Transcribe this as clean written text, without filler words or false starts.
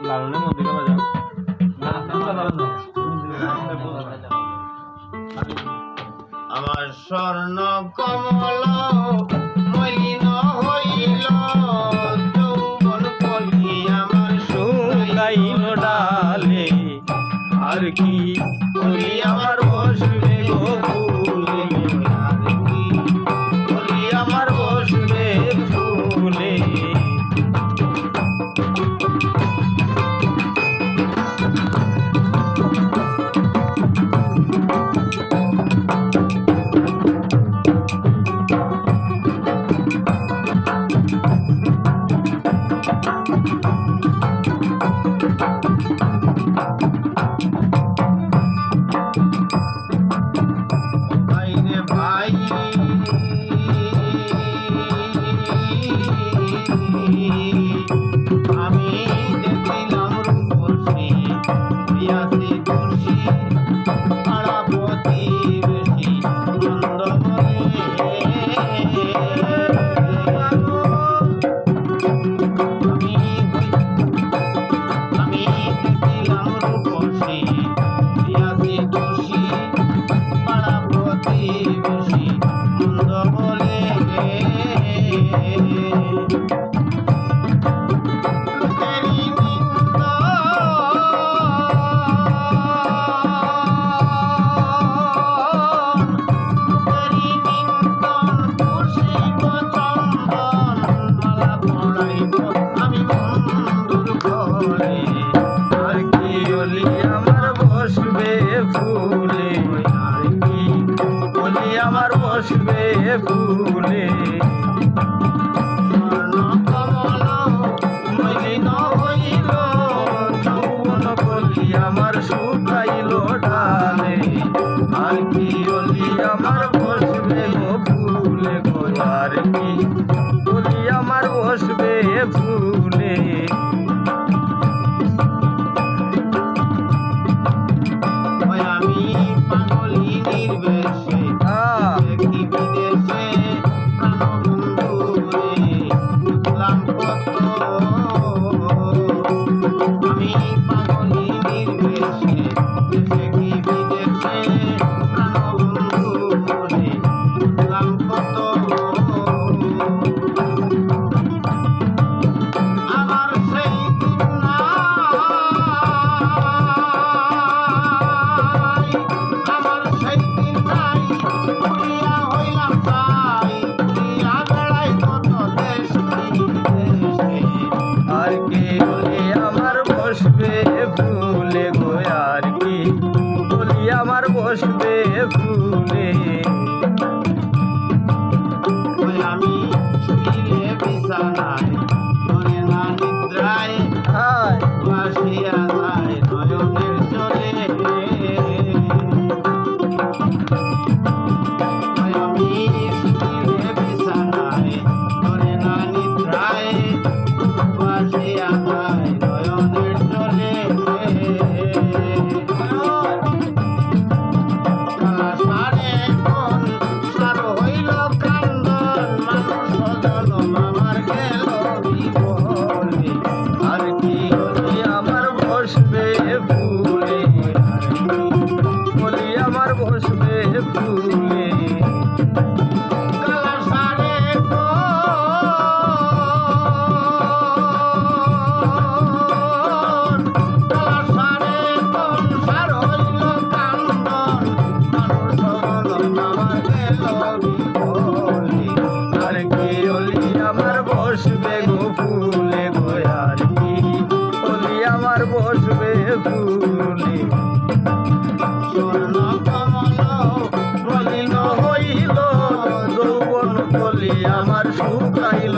লালনের মন্দিরে বাজাও আমার স্বর্ণ কমল মলিন হইল যৌবন কলি আমার শুকাইল ডালে আর কি কলি আমার বসবে গো ফুলে আর কি কলি আমার বসবে ফুলে ভাইরে ভাই আমি দেখিলাম রূপসী পিয়াসী তুলসী পাড়া প্রতিবেশী আমি দেখিলাম রূপসী পিয়াসী তুলসী পাড়া প্রতিবেশী মন্দ বলে লোকেরই নিন্দা লোকেরই নিন্দন পুষিব চন্দন মালা পড়াইব আমি বন্ধুর ঘরে আর কি অলি আমার বসবে ফুলে আর কি অলি আমার বসবে ফুলে স্বর্ণ কমল মলিন হইল যৌবন কলি আমার শুকাইল ডালে আর কি অলি আমার বসবে গো ফুলে গো আর কি অলি আমার বসবে ফুলে ওই আমি পাগলি নির্বেশে দেখি বিদেশে প্রাণবন্ধু রে বুঝলাম কত আমি পাগলি নির্বেশে দেখি বিদেশে প্রাণবন্ধু রে বুঝলাম কত আমার সেই দিন আমার সেই দিন নাই উড়িয়া হইলাম তাই উড়িয়া বেড়াই কত দেশ দেশে আর কি অলি আমার বসবে ফুলে গো আর কি অলি আমার বসবে ফুলে ওই আমি শুইলে বিছানায় মনে না নিদ্রায় হায় বাসিয়া যায় নয়নের জলে ওই আমি শুইলে বিছানায় মনে না নিদ্রায় বাসিয়া যায় নয়নের জলে সারে কোন সার হইল কান্দন মানুষ সজল আমার গেল বিবলে আর কি অলি আমার বসবে ফুলে অলি আমার বসবে ফুলে কালা সারে কোন কালা সারে কোন সার হইল কান্দন মানুষ সজল আমার গেল বিবলে আর কি অলি আমার বসবে গো ফুলে গো আর কি অলি আমার বসবে ফুলে স্বর্ণ কমল মলিন হইল যৌবন কলি আমার শুকাইল